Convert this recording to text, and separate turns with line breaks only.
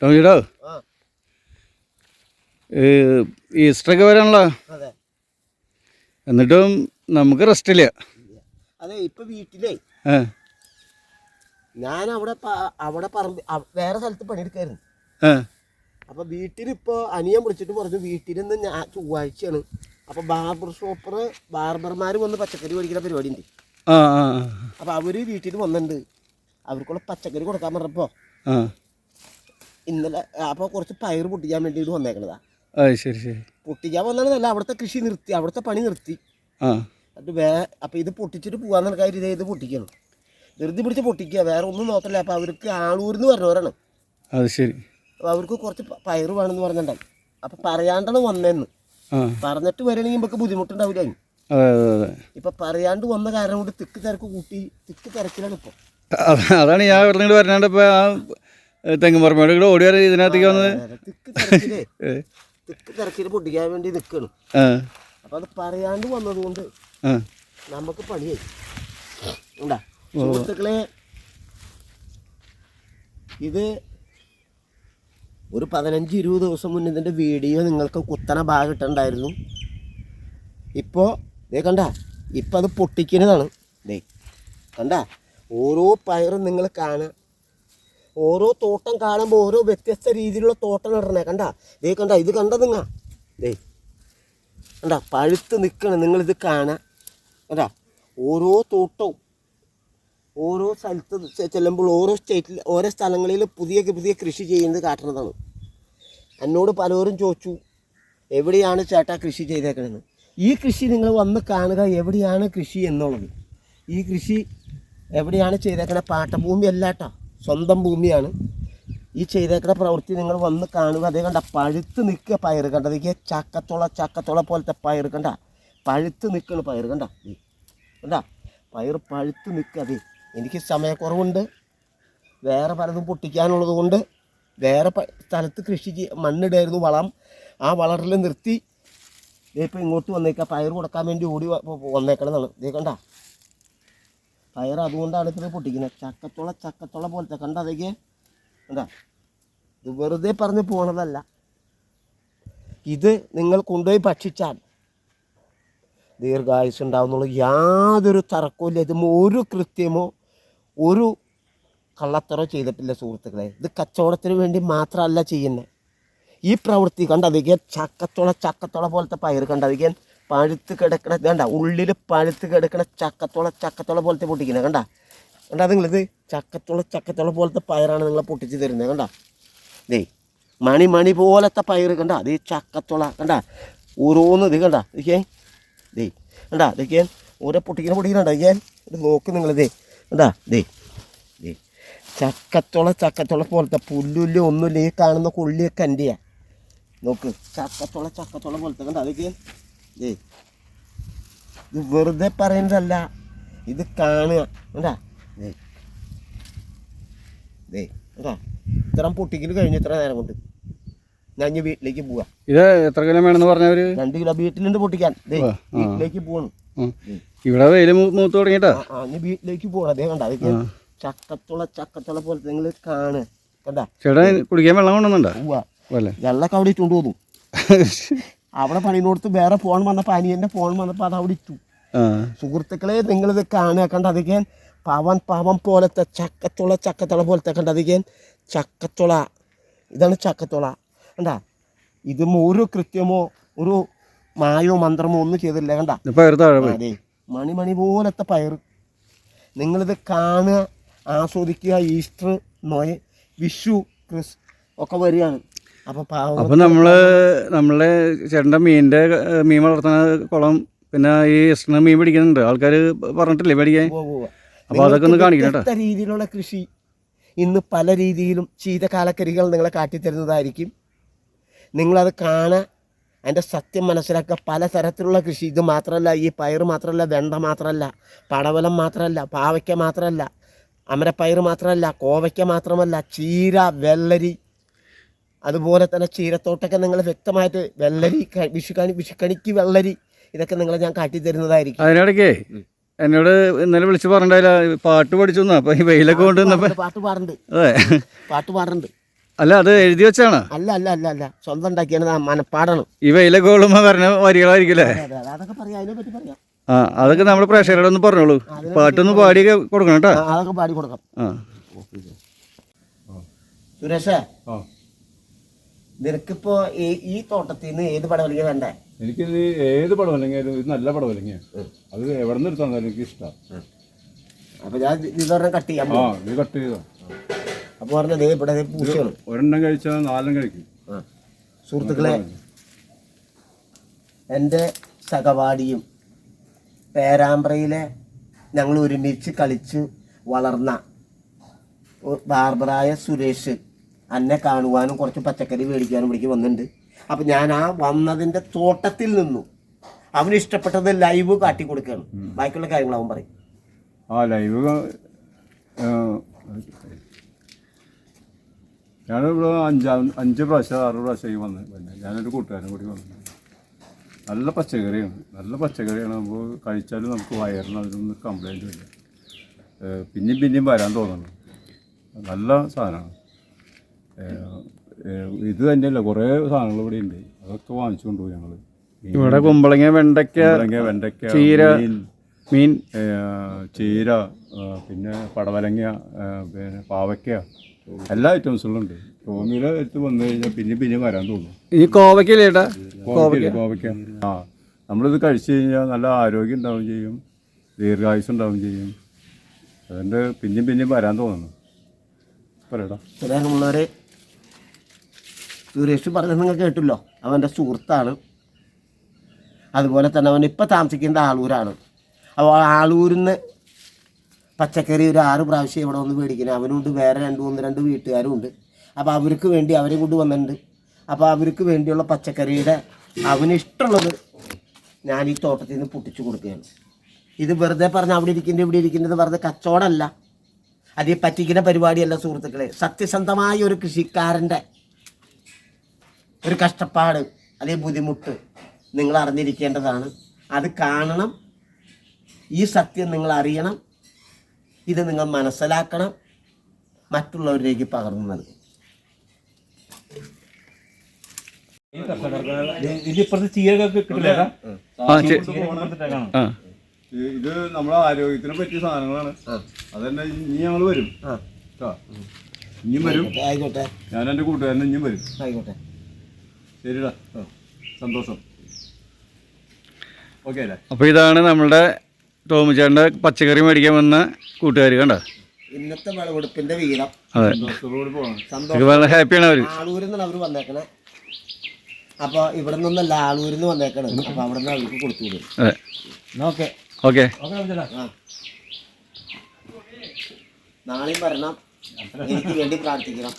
ടോമിയുടെ ഈസ്റ്ററൊക്കെ വരാണല്ലോ, എന്നിട്ടും നമുക്ക് റെസ്റ്റ് ഇല്ല.
അതെ, ഇപ്പൊ വീട്ടിലേ ഞാൻ അവിടെ പറമ്പ് വേറെ സ്ഥലത്ത് പണിയെടുക്കായിരുന്നു. അപ്പൊ വീട്ടിലിപ്പോ അനിയൻ വിളിച്ചിട്ട് പറഞ്ഞു വീട്ടിൽ നിന്ന് ഞാൻ ചൊവ്വാഴ്ചയാണ്, അപ്പൊ ബാർബർമാര് വന്ന് പച്ചക്കറി മേടിക്കുന്ന പരിപാടി ഉണ്ട്. അപ്പൊ അവര് വീട്ടിൽ വന്നിട്ടുണ്ട്, അവർക്കുള്ള പച്ചക്കറി കൊടുക്കാൻ പറഞ്ഞപ്പോ ഇന്നലെ അപ്പൊ കുറച്ച് പയർ പൊട്ടിക്കാൻ വേണ്ടിയിട്ട് വന്നേക്കണതാ.
ശരി ശരി.
പൊട്ടിക്കാൻ വന്നതല്ല, അവിടുത്തെ കൃഷി നിർത്തി, അവിടുത്തെ പണി നിർത്തി. എന്നിട്ട് അപ്പൊ ഇത് പൊട്ടിച്ചിട്ട് പോകാന്നുള്ള കാര്യം ഇത് പൊട്ടിക്കണം, ധൃതി പിടിച്ച് പൊട്ടിക്കുക, വേറെ ഒന്നും നോക്കല്ല. അപ്പൊ അവർക്ക് ആളൂരിന്ന് പറഞ്ഞവരാണ്.
അത് ശരി.
അപ്പൊ അവർക്ക് കുറച്ച് പയർ വേണമെന്ന് പറഞ്ഞിട്ടുണ്ടായി. അപ്പൊ പറയാണ്ടാണ് വന്നേന്ന്. പറഞ്ഞിട്ട് വരണമെങ്കിൽ നമുക്ക് ബുദ്ധിമുട്ടുണ്ടാവില്ല. ഇപ്പൊ പറയാണ്ട് വന്ന കാരണം കൊണ്ട് തിക്ക് തിരക്ക് കൂട്ടി തിക്ക് തിരക്കിലാണ് ഇപ്പൊ.
അതാണ് ഞാൻ പറഞ്ഞിട്ട് വരാണ്ട് ഇപ്പൊ തെങ്ങുമറമേട് ഓടി വരെ ഇതിനകത്തേക്ക് വന്നത്.
തിക്ക് തിരക്കില് പൊട്ടിക്കാൻ വേണ്ടി നിൽക്കണം. അപ്പൊ അത് പറയാണ്ട് വന്നത് കൊണ്ട് നമുക്ക് പണിയായി. ഉണ്ടാ സുഹൃത്തുക്കളെ, ഇത് ഒരു 15-20 ദിവസം മുന്നേ ഇതിൻ്റെ വീഡിയോ നിങ്ങൾക്ക് കുത്തണ ഭാഗം ഇട്ടുണ്ടായിരുന്നു. ഇപ്പോൾ ദേ കണ്ട, ഇപ്പം അത് പൊട്ടിക്കുന്നതാണ്. ദേ കണ്ട, ഓരോ പയറും നിങ്ങൾ കാണാം. ഓരോ തോട്ടം കാണുമ്പോൾ ഓരോ വ്യത്യസ്ത രീതിയിലുള്ള തോട്ടം ഇടണേ. കണ്ട, ദേ കണ്ട, ഇത് കണ്ട നിങ്ങ ദേ കണ്ട പഴുത്ത് നിൽക്കണം. നിങ്ങളിത് കാണാം. കണ്ട, ഓരോ തോട്ടവും ഓരോ സ്ഥലത്ത് ചെല്ലുമ്പോൾ ഓരോ സ്റ്റേറ്റിൽ ഓരോ സ്ഥലങ്ങളിൽ പുതിയ പുതിയ കൃഷി ചെയ്യുന്നത് കാട്ടുന്നതാണ്. എന്നോട് പലരും ചോദിച്ചു എവിടെയാണ് ചേട്ടാ കൃഷി ചെയ്തേക്കണമെന്ന്. ഈ കൃഷി നിങ്ങൾ വന്ന് കാണുക, എവിടെയാണ് കൃഷി എന്നുള്ളത്. ഈ കൃഷി എവിടെയാണ് ചെയ്തേക്കണത്? പാട്ടഭൂമി അല്ല കേട്ടോ, സ്വന്തം ഭൂമിയാണ്. ഈ ചെയ്തേക്കണ പ്രവൃത്തി നിങ്ങൾ വന്ന് കാണുക. അതേ കണ്ട പഴുത്ത് നിൽക്കുക പയർ. കണ്ടതൊക്കെ ചക്കത്തോള പോലത്തെ പയർ. കണ്ട പഴുത്ത് നിൽക്കണ പയർ. കണ്ട പയർ പഴുത്ത് നിൽക്കുക. അതെ, എനിക്ക് സമയക്കുറവുണ്ട്, വേറെ പലതും പൊട്ടിക്കാനുള്ളത് കൊണ്ട് വേറെ സ്ഥലത്ത് കൃഷി മണ്ണിടായിരുന്നു, വളം. ആ വളറിൽ നിർത്തി ഇപ്പോൾ ഇങ്ങോട്ട് വന്നേക്കാം, പയർ കൊടുക്കാൻ വേണ്ടി ഓടി വന്നേക്കണമെന്നാണ്. ഇതേ കണ്ട പയർ, അതുകൊണ്ടാണ് ഇത് പൊട്ടിക്കുന്നത്. ചക്കത്തോള പോലത്തെ. കണ്ട അതൊക്കെ കണ്ട, ഇത് വെറുതെ പറഞ്ഞ് പോണതല്ല. ഇത് നിങ്ങൾ കൊണ്ടുപോയി ഭക്ഷിച്ചാൽ ദീർഘായുസ് ഉണ്ടാവുന്നുള്ള യാതൊരു തർക്കവും ഇല്ല. ഇത് ഒരു കൃത്യമോ ഒരു കള്ളത്തറോ ചെയ്തിട്ടില്ല സുഹൃത്തുക്കളെ. ഇത് കച്ചവടത്തിന് വേണ്ടി മാത്രമല്ല ചെയ്യുന്നത് ഈ പ്രവൃത്തി. കണ്ടതിക്കാൻ ചക്കത്തോള പോലത്തെ പയർ. കണ്ടതിക്കാൻ പഴുത്ത് കിടക്കണ കണ്ട, ഉള്ളിൽ പഴുത്ത് കിടക്കണ ചക്കത്തോള പോലത്തെ പൊട്ടിക്കുന്നത്. കണ്ട നിങ്ങളിത് ചക്കത്തോള പോലത്തെ പയറാണ് നിങ്ങളെ പൊട്ടിച്ച് തരുന്നത്. കണ്ട ദേ മണി പോലത്തെ പയർ. കണ്ട അത് ചക്കത്തോള. കണ്ട ഓരോന്ന് ഇത് കണ്ട ഇരിക്കേ ദേ കണ്ടാ ഇതൊക്കെയാൻ ഓരോ പൊട്ടിക്കണ ഇരിക്കാൻ. ഇത് നോക്ക് നിങ്ങളിതേ കണ്ടാ ദേ ചക്കത്തോള പോലത്തെ പുല്ലുല്ല ഒന്നുമില്ല. ഈ കാണുന്ന കൊള്ളിയൊക്കെ എൻ്റെയാ. നോക്ക് ചക്കത്തോള പോലത്തെ. കണ്ടാ അതൊക്കെ ദേ ഇത് വെറുതെ പറയുന്നതല്ല, ഇത് കാണുക. കണ്ടാ ദേ കണ്ടാ ഇത്രയും പൊട്ടിക്കൽ കഴിഞ്ഞു. ഇത്ര നേരം കൊണ്ട് ഞാൻ വീട്ടിലേക്ക് പോവാ.
ഇത് എത്ര കിലോ വേണമെന്ന് പറഞ്ഞവര്?
2 കിലോ വീട്ടിലുണ്ട് പൊട്ടിക്കാൻ. വീട്ടിലേക്ക് പോകണം.
ഇവിടെ വെയില് മൂത്ത് തുടങ്ങിട്ടാ
വീട്ടിലേക്ക് പോകണം. അതേ കണ്ട അതൊക്കെ ചക്കത്തോള പോലത്തെ നിങ്ങൾ കാണുക. കണ്ടാ
ചേട്ടാ കുടിക്കാൻ വെള്ളം കൊണ്ടുവന്നുണ്ടോ?
വെള്ളമൊക്കെ അവിടെ ഇട്ടുകൊണ്ട് പോകുന്നു. അവിടെ പണിനോടത്ത് വേറെ ഫോൺ വന്നപ്പോൾ അനിയൻ്റെ ഫോൺ വന്നപ്പോൾ അത് അവിടെ ഇട്ടു. സുഹൃത്തുക്കളെ നിങ്ങളിത് കാണുക. കണ്ട അതൊക്കെ പവൻ പോലത്തെ ചക്കത്തോള പോലത്തെ. കണ്ട അതൊക്കെ ചക്കത്തോള. ഇതാണ് ചക്കത്തോള. കണ്ടാ ഇതും ഒരു കൃത്യമോ ഒരു മായോ മന്ത്രമോ ഒന്നും ചെയ്തില്ല. കണ്ട അതെ മണി പോലത്തെ പയർ. നിങ്ങളിത് കാണുക, ആസ്വദിക്കുക. ഈസ്റ്റർ, വിഷു, ക്രിസ് ഒക്കെ വരികയാണ്.
അപ്പോൾ നമ്മളെ ചേട്ടൻ്റെ മീൻ വളർത്തുന്ന കുളം, പിന്നെ ഈ ഈസ്റ്ററിന് മീൻ പിടിക്കുന്നുണ്ട് ആൾക്കാർ പറഞ്ഞിട്ടില്ലേ മേടിക്കാൻ. അപ്പോൾ അതൊക്കെ ഒന്ന് കാണിക്കണം.
രീതിയിലുള്ള കൃഷി ഇന്ന് പല രീതിയിലും ശീതകാലക്കരികൾ നിങ്ങളെ കാട്ടിത്തരുന്നതായിരിക്കും. നിങ്ങളത് കാണുക, അതിൻ്റെ സത്യം മനസ്സിലാക്കുക. പലതരത്തിലുള്ള കൃഷി. ഇത് മാത്രമല്ല, ഈ പയർ മാത്രമല്ല, വെണ്ട മാത്രമല്ല, പടവലം മാത്രമല്ല, പാവയ്ക്ക മാത്രമല്ല, അമരപ്പയർ മാത്രമല്ല, കോവയ്ക്ക മാത്രമല്ല, ചീര, വെള്ളരി, അതുപോലെ തന്നെ ചീരത്തോട്ടൊക്കെ നിങ്ങൾ വ്യക്തമായിട്ട് വിഷുക്കണിക്ക് വെള്ളരി, ഇതൊക്കെ നിങ്ങളെ ഞാൻ കാട്ടിത്തരുന്നതായിരിക്കും.
അതിനിടയ്ക്ക് എന്നോട് ഇന്നലെ വിളിച്ച് പറഞ്ഞില്ല പാട്ട് പഠിച്ചു എന്നാ അപ്പം ഈ വെയിലൊക്കെ കൊണ്ട് നിന്നപ്പോൾ
പാട്ട് പാടുന്നുണ്ട്,
അതെ
പാട്ട് പാടുന്നുണ്ട്.
അല്ല അത് എഴുതി വെച്ചാണ്
അല്ല അല്ല അല്ല അല്ല സ്വന്തം ഉണ്ടാക്കിയാണ്, മനപ്പാടാണ്.
ഈ വെയിലൊക്കെ കൊള്ളുമ്പോൾ പറഞ്ഞ വരികളായിരിക്കില്ലേ?
അതൊക്കെ പറയാം, അതിനെ പറ്റി പറയാം.
ആ അതൊക്കെ നമ്മൾ പ്രേക്ഷകരോട് ഒന്ന് പറഞ്ഞോളൂ, പാട്ടൊന്ന് പാടി കൊടുക്കണം കേട്ടോ.
അതൊക്കെ പാടി കൊടുക്കാം.
ആ
സുരേഷേ, നിനക്കിപ്പോ ഈ തോട്ടത്തിൽ നിന്ന് ഏത് പടവലിക്ക വേണ്ടേ?
എനിക്ക് ഏത് പടവലങ്ങിയാലും ഇത് നല്ല പടവലങ്ങിയാണ്, അത് എവിടെ നിന്ന് എടുത്താൽ എനിക്ക് ഇഷ്ടമാണ്.
അപ്പൊ ഞാൻ ഇത് കട്ട് ചെയ്യാം.
ഇത് കട്ട് ചെയ്തോ.
അപ്പൊ പറഞ്ഞത് ഇവിടെ പൂച്ചയാണ്,
ഒരെണ്ണം കഴിച്ചാൽ 4 കഴിക്കും.
സുഹൃത്തുക്കളെ, എൻ്റെ സഹപാഠിയും പേരാമ്പ്രയിലെ ഞങ്ങൾ ഒരുമിച്ച് കളിച്ച് വളർന്ന ബാർബറായ സുരേഷ് എന്നെ കാണുവാനും കുറച്ച് പച്ചക്കറി മേടിക്കാനും ഇവിടേക്ക് വന്നിട്ടുണ്ട്. അപ്പം ഞാൻ ആ വന്നതിൻ്റെ തോട്ടത്തിൽ നിന്നു അവന് ഇഷ്ടപ്പെട്ടത് ലൈവ് കാട്ടി കൊടുക്കുകയാണ്. ബാക്കിയുള്ള കാര്യങ്ങൾ അവൻ പറയും.
ലൈവ് ഞാനിവിടെ 5 പ്രാവശ്യം 6 പ്രാവശ്യമായി വന്ന്. പിന്നെ ഞാനൊരു കൂട്ടുകാരൻ കൂടി വന്നു. നല്ല പച്ചക്കറിയാണ് നമ്മൾ കഴിച്ചാലും നമുക്ക് വയറിന് അതിനൊന്നും കംപ്ലൈൻറ്റും ഇല്ല. പിന്നെയും വരാൻ തോന്നുന്നു. നല്ല സാധനമാണ്. ഇത് തന്നെയല്ല, കുറേ സാധനങ്ങൾ ഇവിടെ ഉണ്ട്, അതൊക്കെ വാങ്ങിച്ചു കൊണ്ടുപോയി ഞങ്ങൾ.
ഇവിടെ കുമ്പളങ്ങ,
വെണ്ടയ്ക്ക,
ചീര, മീൻ,
ചീര, പിന്നെ പടവലങ്ങ, പിന്നെ പാവയ്ക്ക, എല്ലാ ഐറ്റംസുകളും ഉണ്ട്. ടോമിയുടെ അടുത്ത് വന്നു കഴിഞ്ഞാൽ പിന്നെയും വരാൻ തോന്നും.
ഈ കോവയ്ക്കല്ലേ ചേട്ടാ?
കോവയ്ക്ക നമ്മളിത് കഴിച്ചു കഴിഞ്ഞാൽ നല്ല ആരോഗ്യം ഉണ്ടാവുകയും ചെയ്യും, ദീർഘായുസ് ഉണ്ടാവുകയും ചെയ്യും. അതുകൊണ്ട് പിന്നെയും വരാൻ തോന്നുന്നു. പറയടാ.
പ്രധാനമുള്ളവരെ, സുരേഷ് പറഞ്ഞത് നിങ്ങൾ കേട്ടല്ലോ, അവൻ്റെ സുഹൃത്താണ്. അതുപോലെ തന്നെ അവൻ ഇപ്പം താമസിക്കുന്നത് ആളൂരാണ്. അപ്പോൾ ആളൂരിൽ നിന്ന് പച്ചക്കറി ഒരു 6 പ്രാവശ്യം ഇവിടെ വന്ന് മേടിക്കുന്നത്. അവനുണ്ട്, വേറെ 2 വീട്ടുകാരും ഉണ്ട്. അപ്പോൾ അവർക്ക് വേണ്ടി അവരെ കൊണ്ട് വന്നിട്ടുണ്ട്. അപ്പോൾ അവർക്ക് വേണ്ടിയുള്ള പച്ചക്കറിയുടെ അവന് ഇഷ്ടമുള്ളത് ഞാൻ ഈ തോട്ടത്തിൽ നിന്ന് പൊട്ടിച്ചു കൊടുക്കുകയാണ്. ഇത് വെറുതെ പറഞ്ഞ് അവിടെ ഇരിക്കുന്നത് ഇവിടെ ഇരിക്കുന്നത് വെറുതെ കച്ചവടമല്ല, അതീ പറ്റിക്കുന്ന പരിപാടിയല്ല സുഹൃത്തുക്കളെ. സത്യസന്ധമായ ഒരു കൃഷിക്കാരൻ്റെ ഒരു കഷ്ടപ്പാട് അല്ലെങ്കിൽ ബുദ്ധിമുട്ട് നിങ്ങൾ അറിഞ്ഞിരിക്കേണ്ടതാണ്. അത് കാണണം, ഈ സത്യം നിങ്ങൾ അറിയണം, ഇത് നിങ്ങൾ മനസ്സിലാക്കണം, മറ്റുള്ളവരിലേക്ക് പകർന്നു നൽകും.
ഇത് നമ്മളെ ആരോഗ്യത്തിനെ പറ്റിയ സാധനങ്ങളാണ്. അതന്നെ ഇനി ഞങ്ങൾ വരും കേട്ടോ. ഇനിയും വരും.
ആയിക്കോട്ടെ,
ഞാൻ എൻ്റെ കൂട്ടുകാരൻ ഇനിയും വരും.
ആയിക്കോട്ടെ,
ശരിടാ, സന്തോഷം. ഓക്കെ അല്ലേ?
അപ്പോൾ ഇതാണ് നമ്മളുടെ ടോമിച്ചേട്ടൻ്റെ പച്ചക്കറി മേടിക്കാൻ വന്ന കൂട്ടുകാർ. കണ്ടോ
ഇന്നത്തെ വിളവെടുപ്പിന്റെ വീതം.
അതെ, വളരെ ഹാപ്പിയാണ് അവർ.
ആളൂരിൽ നിന്നാണ് അവർ വന്നേക്കണേ. അപ്പോൾ ഇവിടെ നിന്നല്ല, ആളൂരിൽ നിന്ന് വന്നേക്കണേ. അപ്പോൾ അവിടെ നിന്ന് അവർക്ക് കൊടുത്തു വിടും.
അതെ,
ഓക്കെ
ഓക്കെ.
നാളെയും വരണം, എനിക്ക് വേണ്ടി പ്രാർത്ഥിക്കണം.